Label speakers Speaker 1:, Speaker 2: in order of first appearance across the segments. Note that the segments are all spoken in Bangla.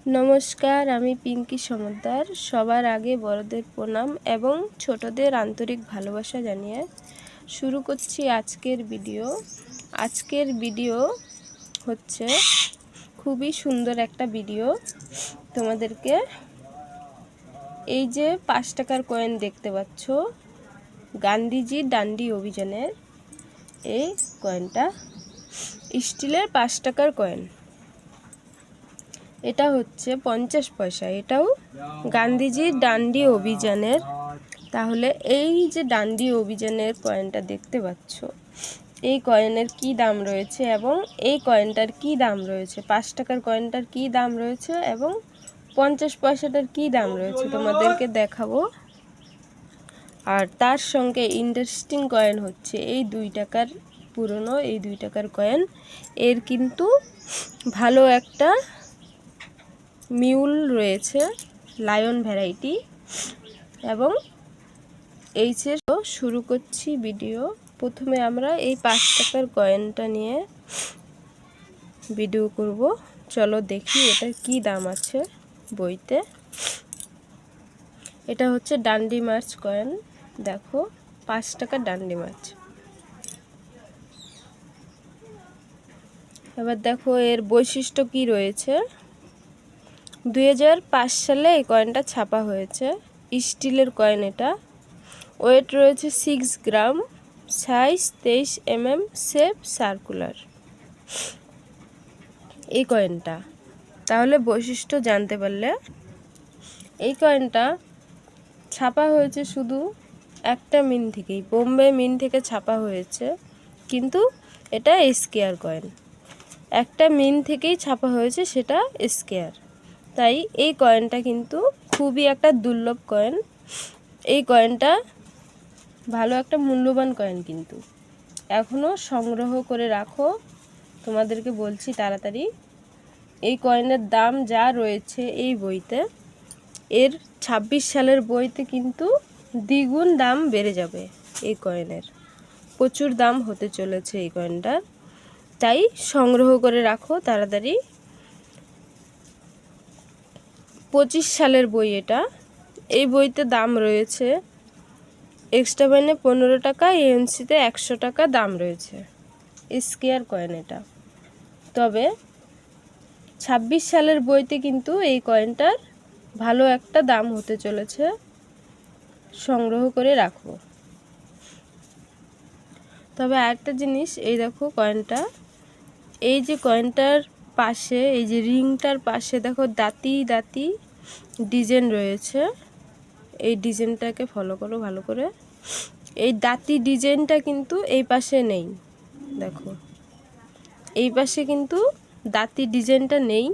Speaker 1: নমস্কার, আমি পিঙ্কি সমদ্দার। সবার আগে বড়দের প্রণাম এবং ছোটদের আন্তরিক ভালোবাসা জানিয়ে শুরু করছি আজকের ভিডিও। আজকের ভিডিও হচ্ছে খুবই সুন্দর একটা ভিডিও। তোমাদেরকে এই যে 5 টাকার কয়েন দেখতে পাচ্ছ, গান্ধীজি ডান্ডি অভিযানের এই কয়েনটা স্টিলের 5 টাকার কয়েন। এটা হচ্ছে 50 পয়সা, এটাও গান্ধীজির ডান্ডি অভিযানের। তাহলে এই যে ডান্ডি অভিযানের কয়েনটা দেখতে পাচ্ছ, এই কয়েনের কি দাম রয়েছে এবং এই কয়েনটার কি দাম রয়েছে, 5 টাকার কয়েনটার কি দাম রয়েছে এবং 50 পয়সাটার কি দাম রয়েছে তোমাদেরকে দেখাবো। আর তার সঙ্গে ইন্টারেস্টিং কয়েন হচ্ছে এই 2 টাকার পুরনো, এই 2 টাকার কয়েন। এর কিন্তু ভালো একটা মিউল রয়েছে, লায়ন ভ্যারাইটি। এবং এই যে শুরু করছি ভিডিও। প্রথমে আমরা এই 5 টাকার কয়েনটা নিয়ে ভিডিও করব। চলো দেখি এটার কি দাম আছে বইতে। এটা হচ্ছে ডান্ডি মার্চ কয়েন। দেখো 5 টাকার ডান্ডি মার্চ। এবার দেখো এর বৈশিষ্ট্য কি রয়েছে। 2005 সালে এই কয়েনটা ছাপা হয়েছে, স্টিলের কয়েন। এটা ওয়েট রয়েছে 6 গ্রাম, সাইজ 23 mm, শেপ সার্কুলার এই কয়েনটা। তাহলে বৈশিষ্ট্য জানতে পারলে। এই কয়েনটা ছাপা হয়েছে শুধু একটা মিন থেকেই, বোম্বে মিন থেকে ছাপা হয়েছে, কিন্তু এটা স্কয়ার কয়েন। একটা মিন থেকেই ছাপা হয়েছে, সেটা স্কয়ার। তাই এই কয়েনটা কিন্তু খুবই একটা দুর্লভ কয়েন। এই কয়েনটা ভালো একটা মূল্যবান কয়েন, কিন্তু এখনও সংগ্রহ করে রাখো। তোমাদেরকে বলছি তাড়াতাড়ি। এই কয়েনের দাম যা রয়েছে এই বইতে, এর 26 সালের বইতে কিন্তু দ্বিগুণ দাম বেড়ে যাবে। এই কয়েনের প্রচুর দাম হতে চলেছে এই কয়েনটার। তাই সংগ্রহ করে রাখো তাড়াতাড়ি। 25 সালের বই এটা। এই বইতে দাম রয়েছে এক্সট্রা কয়েনে 15 টাকা, এএনসিতে 100 টাকা দাম রয়েছে। স্কয়ার কয়েন এটা। তবে 26 সালের বইতে কিন্তু এই কয়েনটার ভালো একটা দাম হতে চলেছে। সংগ্রহ করে রাখো। তবে আরেকটা জিনিস, এই দেখো কয়েনটা, এই যে কয়েনটার পাশে, এই যে রিংটার পাশে দেখো দাঁতি দাঁতি ডিজাইন রয়েছে। এই ডিজাইনটাকে ফলো করো ভালো করে। এই দাঁতি ডিজাইনটা কিন্তু এই পাশে নেই। দেখো এই পাশে কিন্তু দাঁতি ডিজাইনটা নেই,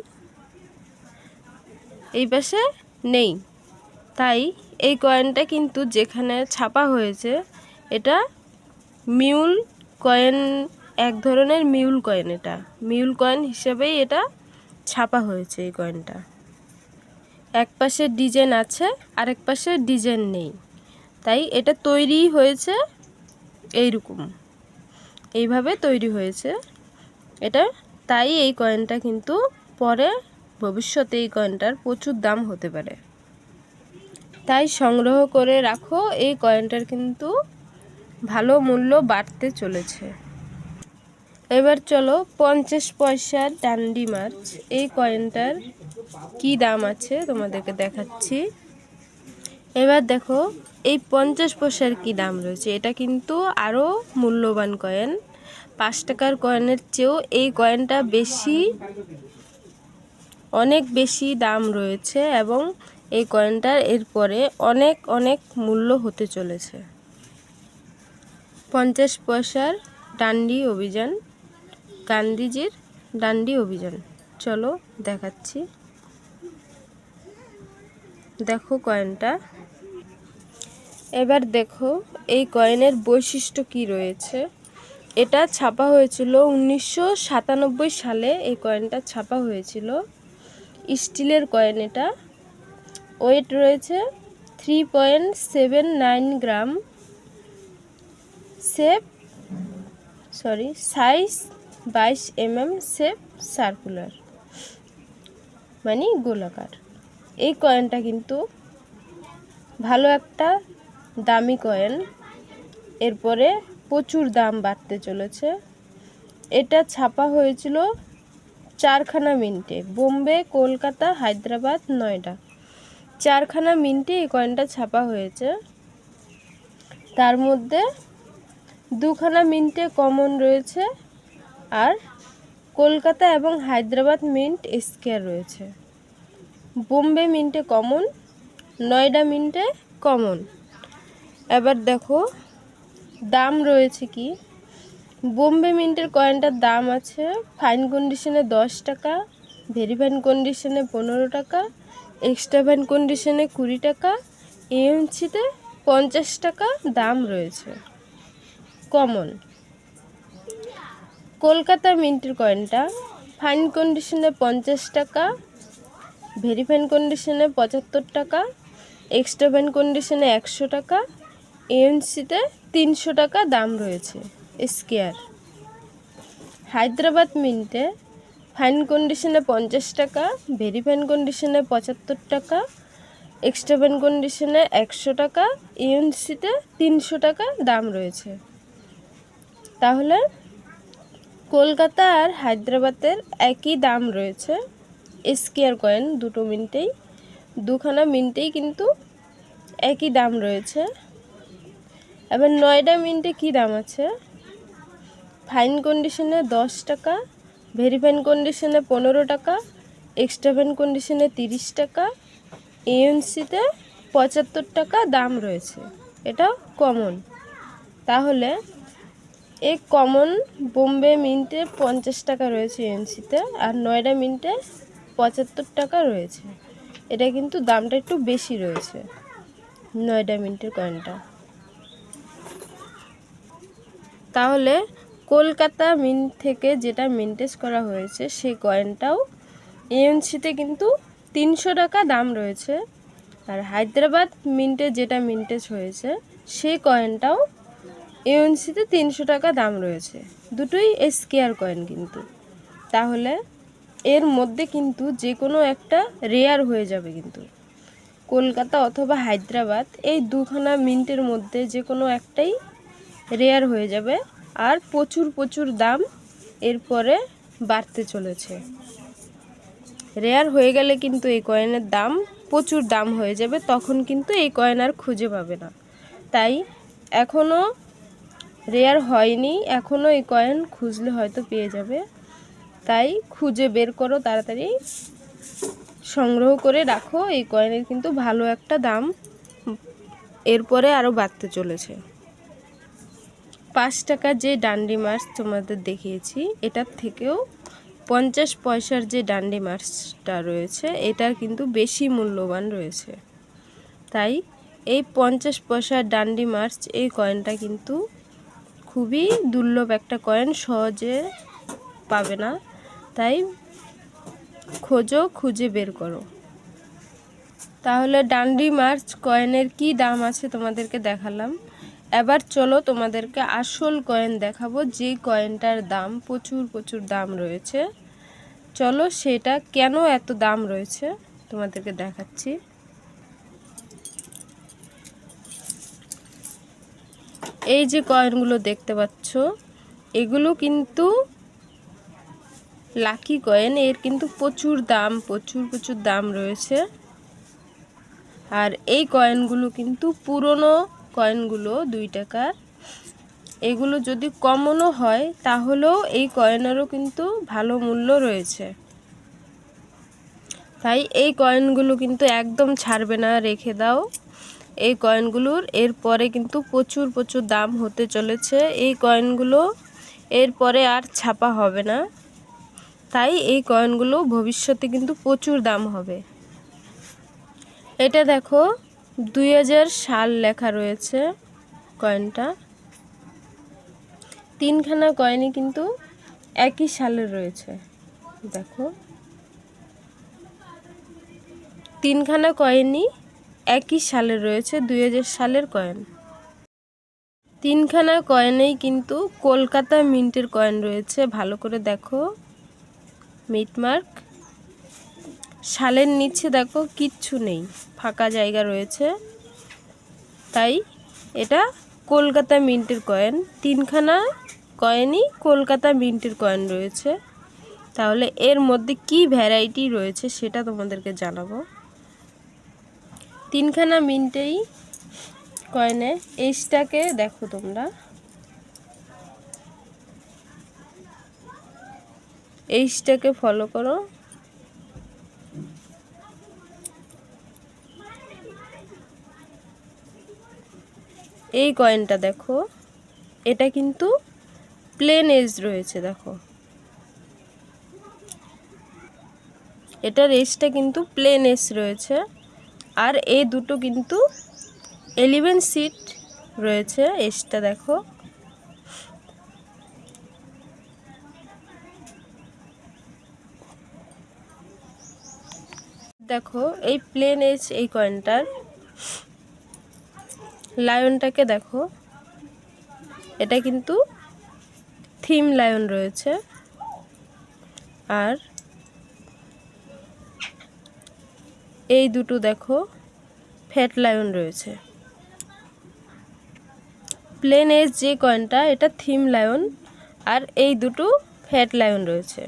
Speaker 1: এই পাশে নেই। তাই এই কয়েনটা কিন্তু যেখানে ছাপা হয়েছে, এটা মিউল কয়েন, এক ধরনের মিউল কয়েন। এটা মিউল কয়েন হিসেবেই এটা ছাপা হয়েছে। এই কয়েনটা এক পাশে ডিজাইন আছে, আরেক পাশে ডিজাইন নেই। তাই এটা তৈরি হয়েছে এইরকম, এইভাবে তৈরি হয়েছে এটা। তাই এই কয়েনটা কিন্তু পরে ভবিষ্যতে এই কয়েনটার প্রচুর দাম হতে পারে। তাই সংগ্রহ করে রাখো। এই কয়েনটার কিন্তু ভালো মূল্য বাড়তে চলেছে। এবার চলো 50 পয়সার ডান্ডি মার্চ এই কয়েনটার কি দাম আছে তোমাদেরকে দেখাচ্ছি। এবার দেখো এই 50 পয়সার কি দাম রয়েছে। এটা কিন্তু আরও মূল্যবান কয়েন। 5 টাকার কয়েনের চেয়েও এই কয়েনটা বেশি, অনেক বেশি দাম রয়েছে এবং এই কয়েনটার এরপরে অনেক অনেক মূল্য হতে চলেছে। 50 পয়সার ডান্ডি অভিযান, গান্ধীজির ডান্ডি অভিযান। চলো দেখাচ্ছি। দেখো কয়েনটা। এবার দেখো এই কয়েনের বৈশিষ্ট্য কি রয়েছে। এটা ছাপা হয়েছিল 1997 সালে। এই কয়েনটা ছাপা হয়েছিল, স্টিলের কয়েন। এটা ওয়েট রয়েছে 3.79 গ্রাম, সাইজ 22 mm, শেপ সার্কুলার। মানে গোলাকার। এই কয়েনটা কিন্তু ভালো একটা দামি কয়েন, এরপরে প্রচুর দাম বাড়তে চলেছে। এটা ছাপা হয়েছিল 4খানা মিন্টে, বোম্বে, কলকাতা, হায়দ্রাবাদ, নয়ডা, 4খানা মিন্টে এই কয়েনটা ছাপা হয়েছে। তার মধ্যে 2খানা মিন্টে কমন রয়েছে, আর কলকাতা এবং হায়দ্রাবাদ মিন্ট স্কয়ার রয়েছে। বোম্বে মিন্টে কমন, নয়ডা মিন্টে কমন। এবার দেখো দাম রয়েছে কি। বোম্বে মিন্টের কয়েনটার দাম আছে ফাইন কন্ডিশনে 10 টাকা, ভেরি ফাইন কন্ডিশনে 15 টাকা, এক্সট্রা ফাইন কন্ডিশনে 20 টাকা, এএনসিতে 50 টাকা দাম রয়েছে কমন। কলকাতা মিন্টের কয়েনটা ফাইন কন্ডিশনে 50 টাকা, ভেরি ফাইন কন্ডিশনে 75 টাকা, এক্সট্রা ফাইন কন্ডিশনে 100 টাকা, এএনসিতে 300 টাকা দাম রয়েছে স্কয়ার। হায়দ্রাবাদ মিন্টে ফাইন কন্ডিশনে 50 টাকা, ভেরি ফাইন কন্ডিশনে 75 টাকা, এক্সট্রা ফাইন কন্ডিশনে 100 টাকা, এএনসিতে 300 টাকা দাম রয়েছে। তাহলে কলকাতা আর হায়দ্রাবাদের একই দাম রয়েছে স্কয়ার কয়েন, দুটো মিন্টেই, 2খানা মিন্টেই কিন্তু একই দাম রয়েছে। এবার নয়ডা মিন্টে কি দাম আছে, ফাইন কন্ডিশনে 10 টাকা, ভেরি ফাইন কন্ডিশনে 15 টাকা, এক্সট্রা ফাইন কন্ডিশনে 30 টাকা, এএনসিতে 75 টাকা দাম রয়েছে। এটা কমন। তাহলে এই কমন বোম্বে মিন্টে 50 টাকা রয়েছে এএনসিতে, আর নয়ডা মিন্টে 75 টাকা রয়েছে। এটা কিন্তু দামটা একটু বেশি রয়েছে নয়ডা মিন্টের কয়েনটা। তাহলে কলকাতা মিন্ট থেকে যেটা মিন্টেজ করা হয়েছে সেই কয়েনটাও এএনসিতে কিন্তু 300 টাকা দাম রয়েছে, আর হায়দ্রাবাদ মিন্টে যেটা মিন্টেজ হয়েছে সেই কয়েনটাও এএনসিতে 300 টাকা দাম রয়েছে। দুটোই স্কয়ার কয়েন কিন্তু। তাহলে এর মধ্যে কিন্তু যে কোনো একটা রেয়ার হয়ে যাবে কিন্তু। কলকাতা অথবা হায়দ্রাবাদ এই 2খানা মিন্টের মধ্যে যে কোনো একটাই রেয়ার হয়ে যাবে, আর প্রচুর প্রচুর দাম এরপরে বাড়তে চলেছে। রেয়ার হয়ে গেলে কিন্তু এই কয়েনের দাম প্রচুর দাম হয়ে যাবে, তখন কিন্তু এই কয়েন আর খুঁজে পাবে না। তাই এখনও রেয়ার হয়নি, এখনও এই কয়েন খুঁজলে হয়তো পেয়ে যাবে। তাই খুঁজে বের করো, তাড়াতাড়ি সংগ্রহ করে রাখো। এই কয়েনের কিন্তু ভালো একটা দাম এরপরে আরও বাড়তে চলেছে। 5 টাকার যে ডান্ডি মার্চ তোমাদের দেখিয়েছি, এটার থেকেও 50 পয়সার যে ডান্ডি মার্চটা রয়েছে এটার কিন্তু বেশি মূল্যবান রয়েছে। তাই এই 50 পয়সার ডান্ডি মার্চ এই কয়েনটা কিন্তু খুবই দুর্লভ একটা কয়েন, সহজে পাবে না। তাই খোঁজো, খুঁজে বের করো। তাহলে ডান্ডি মার্চ কয়েনের কি দাম আছে তোমাদেরকে দেখালাম। এবার চলো তোমাদেরকে আসল কয়েন দেখাবো, যে কয়েনটার দাম প্রচুর প্রচুর দাম রয়েছে। চলো সেটা কেন এত দাম রয়েছে তোমাদেরকে দেখাচ্ছি। এই যে কয়েনগুলো দেখতে পাচ্ছ, এগুলো কিন্তু লাকি কয়েন, এর কিন্তু প্রচুর দাম, প্রচুর প্রচুর দাম রয়েছে। আর এই কয়েনগুলো কিন্তু পুরনো কয়েনগুলো 2 টাকার, এগুলো যদি কমনও হয় তাহলেও এই কয়েনেরও কিন্তু ভালো মূল্য রয়েছে। তাই এই কয়েনগুলো কিন্তু একদম ছাড়বে না, রেখে দাও এই কয়েনগুলোর। এরপরে কিন্তু প্রচুর প্রচুর দাম হতে চলেছে এই কয়েনগুলো, এরপরে আর ছাপা হবে না। তাই এই কয়েনগুলো ভবিষ্যতে কিন্তু প্রচুর দাম হবে। এটা দেখো 2000 সাল লেখা রয়েছে কয়েনটা। 3খানা কয়েনই কিন্তু একই সালের রয়েছে। দেখো 3খানা কয়েনই একই সালের রয়েছে, 2000 সালের কয়েন। 3খানা কয়েনেই কিন্তু কলকাতা মিন্টের কয়েন রয়েছে, ভালো করে দেখো মিটমার্ক। শালের নিচে দেখো কিচ্ছু নেই, ফাঁকা জায়গা রয়েছে। তাই এটা কলকাতা মিন্টের কয়েন, 3খানা কয়েনই কলকাতা মিন্টের কয়েন রয়েছে। তাহলে এর মধ্যে কি ভ্যারাইটি রয়েছে সেটা তোমাদেরকে জানাবো। 3খানা মিন্টেই কয়েনে এইটাকে দেখো তোমরা, এইটাকে ফলো করো। এই কয়েনটা দেখো, এটা কিন্তু প্লেন এজ রয়েছে, দেখো এটার এজটা কিন্তু প্লেন এজ রয়েছে। আর এই দুটো কিন্তু 11 সিট রয়েছে, এজটা দেখো। দেখো এই প্লেন এজ এই কয়েনটার লায়নটাকে দেখো, এটা কিন্তু থিম লায়ন রয়েছে। আর এই দুটো দেখো ফ্যাট লায়ন রয়েছে। প্লেন এজ যে কয়েনটা এটা থিম লায়ন, আর এই দুটো ফ্যাট লায়ন রয়েছে।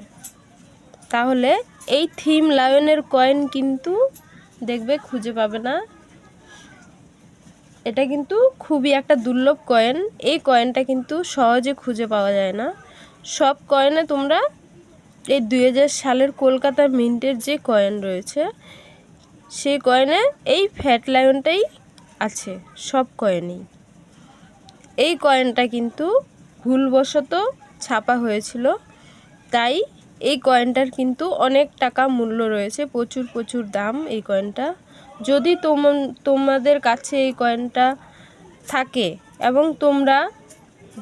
Speaker 1: তাহলে এই থিম লায়নের কয়েন কিন্তু দেখবে খুঁজে পাবে না, এটা কিন্তু খুবই একটা দুর্লভ কয়েন। এই কয়েনটা কিন্তু সহজে খুঁজে পাওয়া যায় না। সব কয়েনে তোমরা এই 2000 সালের কলকাতা মিন্টের যে কয়েন রয়েছে সেই কয়েনে এই ফ্যাট লায়নটাই আছে, সব কয়েনেই। এই কয়েনটা কিন্তু ভুলবশত ছাপা হয়েছিল, তাই এই কয়েনটার কিন্তু অনেক টাকা মূল্য রয়েছে, প্রচুর প্রচুর দাম এই কয়েনটা। যদি তোমাদের কাছে এই কয়েনটা থাকে এবং তোমরা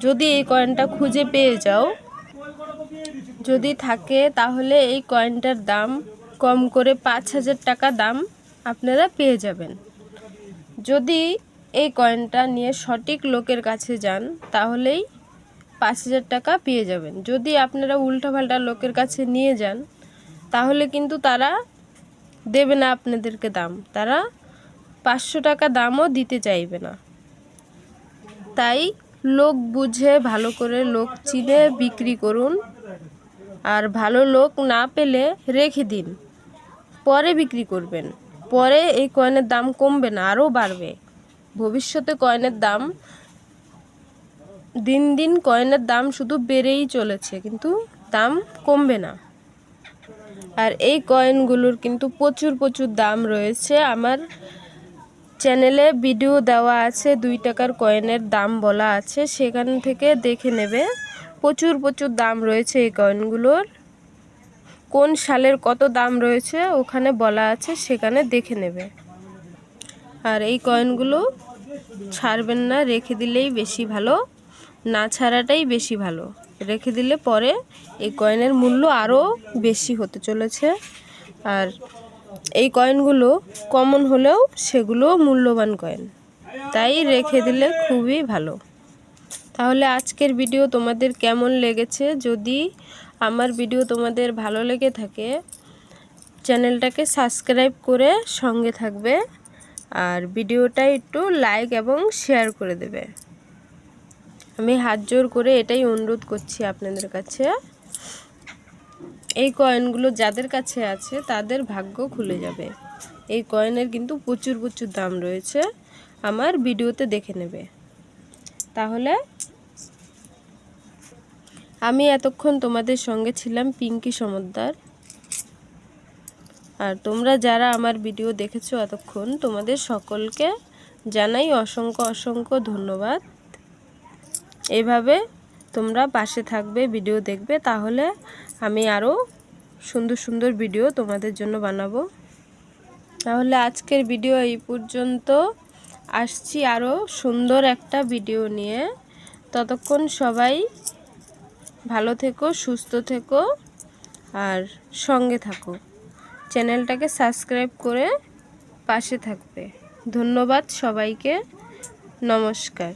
Speaker 1: যদি এই কয়েনটা খুঁজে পেয়ে যাও, যদি থাকে তাহলে এই কয়েনটার দাম কম করে 5000 টাকা দাম আপনারা পেয়ে যাবেন। যদি এই কয়েনটা নিয়ে সঠিক লোকের কাছে যান তাহলেই 5000 টাকা পেয়ে যাবেন। যদি আপনারা উল্টাপাল্টা লোকের কাছে নিয়ে যান তাহলে কিন্তু তারা দেবে না আপনাদেরকে দাম, তারা 500 টাকা দামও দিতে চাইবে না। তাই লোক বুঝে ভালো করে লোক চিনে বিক্রি করুন। আর ভালো লোক না পেলে রেখে দিন, পরে বিক্রি করবেন। পরে এই কয়েনের দাম কমবে না, আরও বাড়বে। ভবিষ্যতে কয়েনের দাম দিন দিন কয়েনের দাম শুধু বেড়েই চলেছে, কিন্তু দাম কমবে না। আর এই কয়েনগুলোর কিন্তু প্রচুর প্রচুর দাম রয়েছে। আমার চ্যানেলে ভিডিও দেওয়া আছে, 2 টাকার কয়েনের দাম বলা আছে, সেখান থেকে দেখে নেবে। প্রচুর প্রচুর দাম রয়েছে এই কয়েনগুলোর, কোন সালের কত দাম রয়েছে ওখানে বলা আছে, সেখানে দেখে নেবে। আর এই কয়েনগুলো ছাড়বেন না, রেখে দিলেই বেশি ভালো, না ছাড়াটাই বেশি ভালো। রেখে দিলে পরে এই কয়েনের মূল্য আরও বেশি হতে চলেছে। আর এই কয়েনগুলো কমন হলেও সেগুলো মূল্যবান কয়েন, তাই রেখে দিলে খুবই ভালো। তাহলে আজকের ভিডিও তোমাদের কেমন লেগেছে? যদি আমার ভিডিও তোমাদের ভালো লেগে থাকে চ্যানেলটাকে সাবস্ক্রাইব করে সঙ্গে থাকবে, আর ভিডিওটা একটু লাইক এবং শেয়ার করে দেবে। আমি হাত জোর করে এটাই অনুরোধ করছি আপনাদের কাছে। এই কয়েনগুলো যাদের কাছে আছে তাদের ভাগ্য খুলে যাবে। এই কয়েনের কিন্তু প্রচুর প্রচুর দাম রয়েছে, আমার ভিডিওতে দেখে নেবে। তাহলে আমি এতক্ষণ তোমাদের সঙ্গে ছিলাম পিঙ্কি সমদ্দার। আর তোমরা যারা আমার ভিডিও দেখেছো এতক্ষণ, তোমাদের সকলকে জানাই অসংখ্য অসংখ্য ধন্যবাদ। এইভাবে তোমরা পাশে থাকবে, ভিডিও দেখবে, তাহলে আমি আরও সুন্দর সুন্দর ভিডিও তোমাদের জন্য বানাবো। তাহলে আজকের ভিডিও এই পর্যন্ত, আসছি আরও সুন্দর একটা ভিডিও নিয়ে। ততক্ষণ সবাই ভালো থেকো, সুস্থ থেকো আর সঙ্গে থাকো। চ্যানেলটাকে সাবস্ক্রাইব করে পাশে থাকবে। ধন্যবাদ সবাইকে, নমস্কার।